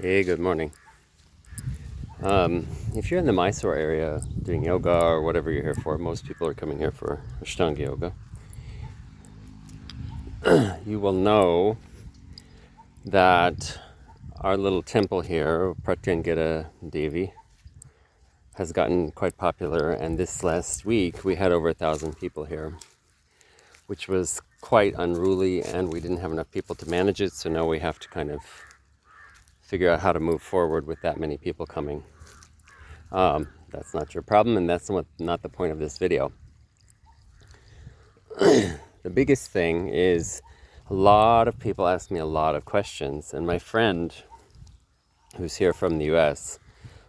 Hey, good morning. If you're in the Mysore area doing yoga or whatever you're here for, most people are coming here for Ashtanga yoga. You will know that our little temple here, Pratyangita Devi, has gotten quite popular, and this last week we had over 1,000 people here, which was quite unruly, and we didn't have enough people to manage it, so now we have to kind of figure out how to move forward with that many people coming. That's not your problem, and that's not the point of this video. The biggest thing is a lot of people ask me a lot of questions, and my friend who's here from the US,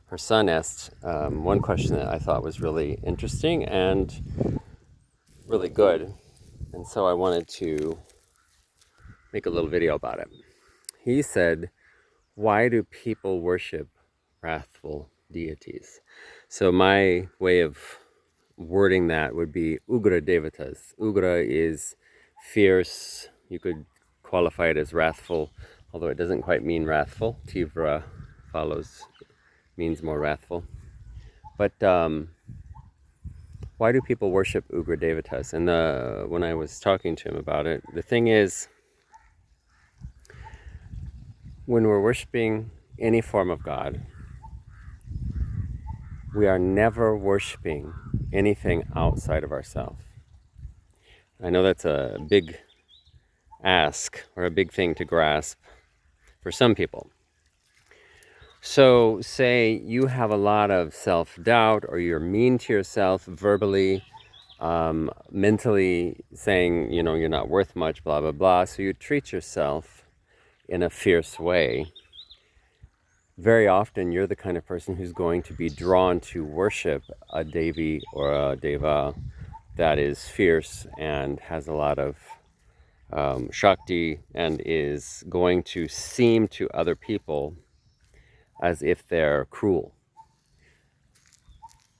her son asked one question that I thought was really interesting and really good, and so I wanted to make a little video about it. He said, why do people worship wrathful deities? So my way of wording that would be Ugra Devatas. Ugra is fierce. You could qualify it as wrathful, although it doesn't quite mean wrathful. Tivra means more wrathful. But why do people worship Ugra Devatas? And when I was talking to him about it, the thing is, when we're worshiping any form of God, we are never worshiping anything outside of ourselves. I know that's a big ask or a big thing to grasp for some people. So say you have a lot of self-doubt, or you're mean to yourself verbally, mentally saying, you're not worth much, blah, blah, blah. So you treat yourself in a fierce way. Very often you're the kind of person who's going to be drawn to worship a Devi or a Deva that is fierce and has a lot of Shakti, and is going to seem to other people as if they're cruel.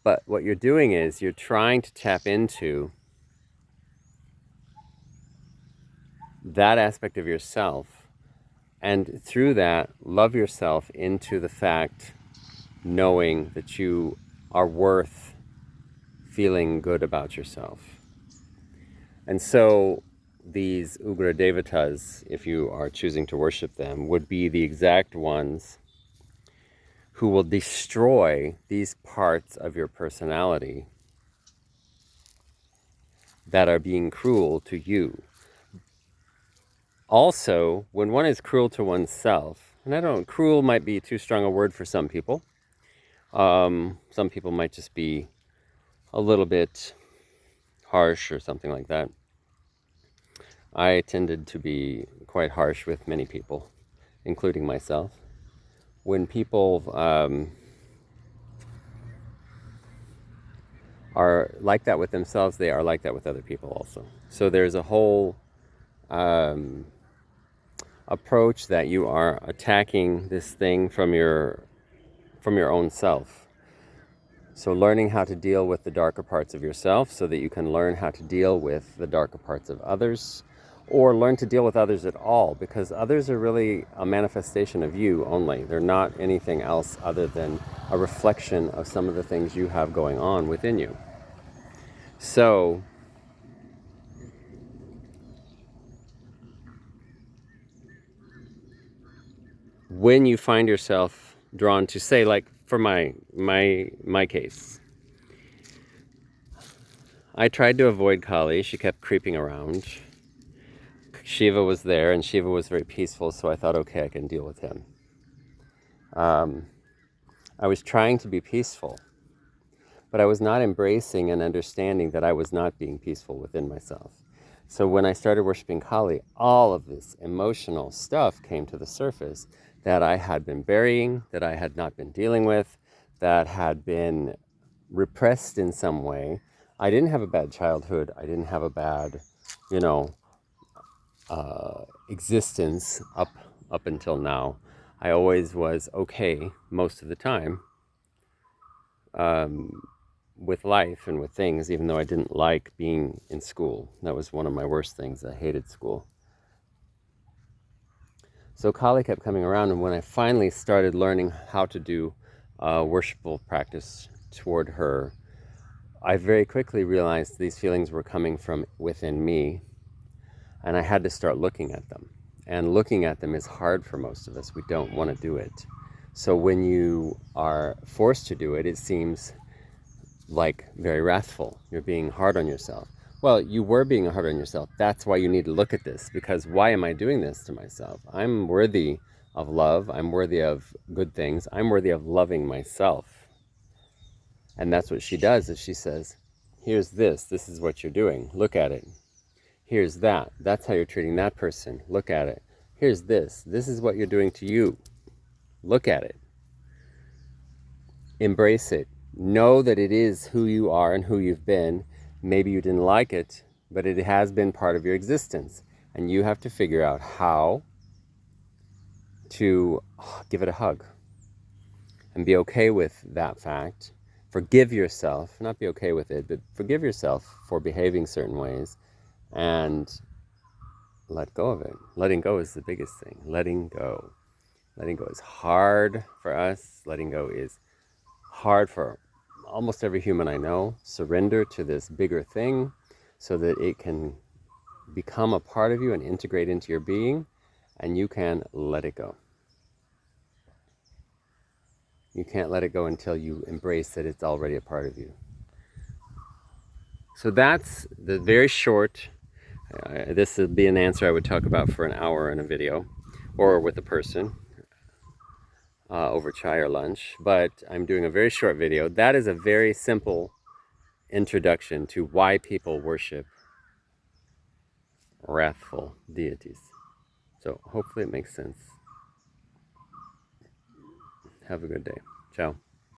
But what you're doing is you're trying to tap into that aspect of yourself, and through that love yourself into the fact, knowing that you are worth feeling good about yourself. And so these Ugra Devatas, if you are choosing to worship them, would be the exact ones who will destroy these parts of your personality that are being cruel to you. Also, when one is cruel to oneself, and cruel might be too strong a word for some people. Some people might just be a little bit harsh or something like that. I tended to be quite harsh with many people, including myself. When people are like that with themselves, they are like that with other people also. So there's a whole approach that you are attacking this thing from your own self. So learning how to deal with the darker parts of yourself so that you can learn how to deal with the darker parts of others, or learn to deal with others at all, because others are really a manifestation of you only. They're not anything else other than a reflection of some of the things you have going on within you. So when you find yourself drawn to, say, like for my case, I tried to avoid Kali. She kept creeping around. Shiva was there, and Shiva was very peaceful, so I thought, okay, I can deal with him. I was trying to be peaceful, but I was not embracing and understanding that I was not being peaceful within myself. So when I started worshiping Kali, all of this emotional stuff came to the surface that I had been burying, that I had not been dealing with, that had been repressed in some way. I didn't have a bad childhood. I didn't have a bad, existence up until now. I always was okay most of the time with life and with things, even though I didn't like being in school. That was one of my worst things. I hated school. So Kali kept coming around, and when I finally started learning how to do worshipful practice toward her, I very quickly realized these feelings were coming from within me, and I had to start looking at them. And looking at them is hard for most of us. We don't want to do it. So when you are forced to do it, it seems like very wrathful. You're being hard on yourself. Well, you were being hard on yourself. That's why you need to look at this, because why am I doing this to myself? I'm worthy of love. I'm worthy of good things. I'm worthy of loving myself. And that's what she does, is she says, here's this. This is what you're doing. Look at it. Here's that. That's how you're treating that person. Look at it. Here's this. This is what you're doing to you. Look at it. Embrace it. Know that it is who you are and who you've been. Maybe you didn't like it, but it has been part of your existence. And you have to figure out how to give it a hug and be okay with that fact. Forgive yourself, not be okay with it, but forgive yourself for behaving certain ways and let go of it. Letting go is the biggest thing. Letting go. Letting go is hard for us. Letting go is hard for almost every human I know. Surrender to this bigger thing so that it can become a part of you and integrate into your being, and you can let it go. You can't let it go until you embrace that it's already a part of you. So that's the very short, this would be an answer I would talk about for an hour in a video or with a person over chai or lunch, but I'm doing a very short video. That is a very simple introduction to why people worship wrathful deities. So hopefully it makes sense. Have a good day. Ciao.